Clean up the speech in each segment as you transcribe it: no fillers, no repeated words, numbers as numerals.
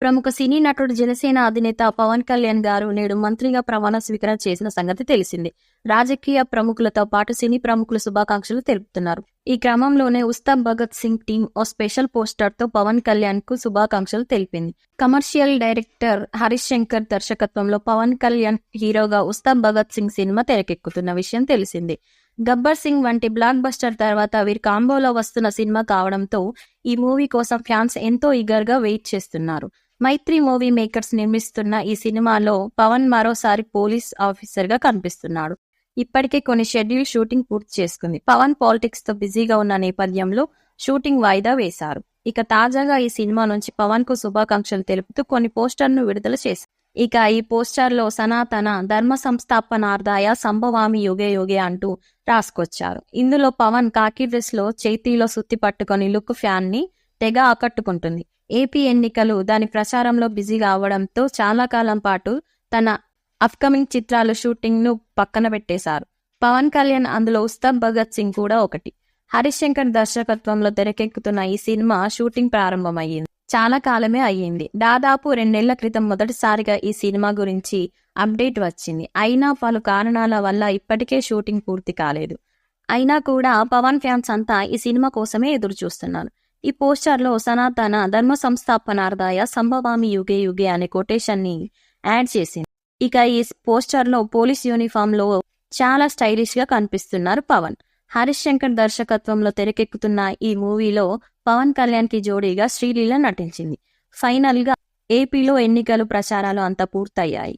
ప్రముఖ సినీ నటుడు జనసేన అధినేత పవన్ కళ్యాణ్ గారు నేడు మంత్రిగా ప్రమాణ స్వీకారం చేసిన సంగతి తెలిసిందే. రాజకీయ ప్రముఖులతో పాటు సినీ ప్రముఖులు శుభాకాంక్షలు తెలుపుతున్నారు. ఈ క్రమంలోనే ఉస్తాద్ భగత్ సింగ్ టీం ఓ స్పెషల్ పోస్టర్ తో పవన్ కళ్యాణ్ కు శుభాకాంక్షలు తెలిపింది. కమర్షియల్ డైరెక్టర్ హరీష్ శంకర్ దర్శకత్వంలో పవన్ కళ్యాణ్ హీరోగా ఉస్తాద్ భగత్ సింగ్ సినిమా తెరకెక్కుతున్న విషయం తెలిసిందే. గబ్బర్ సింగ్ వంటి బ్లాక్ బస్టర్ తర్వాత వీరి కాంబోలో వస్తున్న సినిమా కావడంతో ఈ మూవీ కోసం ఫ్యాన్స్ ఎంతో ఈగర్ గా వెయిట్ చేస్తున్నారు. మైత్రి మూవీ మేకర్స్ నిర్మిస్తున్న ఈ సినిమాలో పవన్ మరోసారి పోలీస్ ఆఫీసర్ గా కనిపిస్తున్నాడు. ఇప్పటికే కొన్ని షెడ్యూల్ షూటింగ్ పూర్తి చేసుకుంది. పవన్ పాలిటిక్స్ తో బిజీగా ఉన్న నేపథ్యంలో షూటింగ్ వాయిదా వేశారు. ఇక తాజాగా ఈ సినిమా నుంచి పవన్ కు శుభాకాంక్షలు తెలుపుతూ కొన్ని పోస్టర్ను విడుదల చేశారు. ఇక ఈ పోస్టర్ లో సనాతన ధర్మ సంస్థాపనార్థాయ సంభవామి యుగే యుగే అంటూ రాసుకొచ్చారు. ఇందులో పవన్ కాకి డ్రెస్ లో చేతిలో సుత్తి పట్టుకొని లుక్ ఫ్యాన్ ని తెగ ఆకట్టుకుంటుంది. ఏపీ ఎన్నికలు దాని ప్రచారంలో బిజీగా అవడంతో చాలా కాలం పాటు తన అప్కమింగ్ చిత్రాల షూటింగ్ ను పక్కన పెట్టేశారు. పవన్ కళ్యాణ్ అందులో ఉస్తాద్ భగత్ సింగ్ కూడా ఒకటి. హరీష్ శంకర్ దర్శకత్వంలో తెరకెక్కుతున్న ఈ సినిమా షూటింగ్ ప్రారంభమయ్యింది. చాలా కాలమే అయ్యింది. దాదాపు 2 నెలల క్రితం మొదటిసారిగా ఈ సినిమా గురించి అప్డేట్ వచ్చింది. అయినా పలు కారణాల వల్ల ఇప్పటికే షూటింగ్ పూర్తి కాలేదు. అయినా కూడా పవన్ ఫ్యాన్స్ అంతా ఈ సినిమా కోసమే ఎదురు చూస్తున్నారు. ఈ పోస్టర్ లో సనాతన ధర్మ సంస్థాపనార్థాయ సంభవామి యుగే యుగే అనే కొటేషన్ ని యాడ్ చేసింది. ఇక ఈ పోస్టర్ లో పోలీస్ యూనిఫామ్ లో చాలా స్టైలిష్ గా కనిపిస్తున్నారు పవన్. హరీష్ శంకర్ దర్శకత్వంలో తెరకెక్కుతున్న ఈ మూవీలో పవన్ కళ్యాణ్ కి జోడీగా శ్రీలీల నటించింది. ఫైనల్ గా ఏపీలో ఎన్నికలు ప్రచారాలు అంతా పూర్తయ్యాయి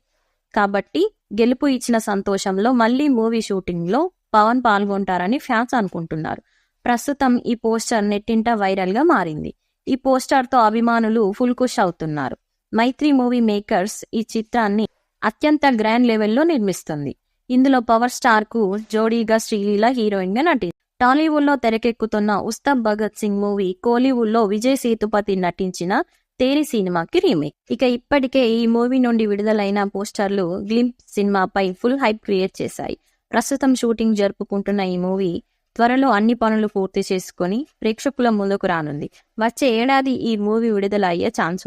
కాబట్టి గెలుపు ఇచ్చిన సంతోషంలో మళ్లీ మూవీ షూటింగ్ లో పవన్ పాల్గొంటారని ఫ్యాన్స్ అనుకుంటున్నారు. ప్రస్తుతం ఈ పోస్టర్ నెట్టింట వైరల్ గా మారింది. ఈ పోస్టర్ తో అభిమానులు ఫుల్ ఖుష్ అవుతున్నారు. మైత్రి మూవీ మేకర్స్ ఈ చిత్రాన్ని అత్యంత గ్రాండ్ లెవెల్లో నిర్మిస్తుంది. ఇందులో పవర్ స్టార్ కు జోడీగా శ్రీలీల హీరోయిన్ గా నటించింది. టాలీవుడ్ లో తెరకెక్కుతున్న ఉస్తాద్ భగత్ సింగ్ మూవీ కోలీవుడ్ లో విజయ్ సేతుపతి నటించిన తేరి సినిమాకి రీమేక్. ఇక ఇప్పటికే ఈ మూవీ నుండి విడుదలైన పోస్టర్లు గ్లింప్ సినిమాపై ఫుల్ హైప్ క్రియేట్ చేశాయి. ప్రస్తుతం షూటింగ్ జరుపుకుంటున్న ఈ మూవీ త్వరలో అన్ని పనులు పూర్తి చేసుకుని ప్రేక్షకుల ముందుకు రానుంది. వచ్చే ఏడాది ఈ మూవీ విడుదల అయ్యే ఛాన్స్ ఉంది.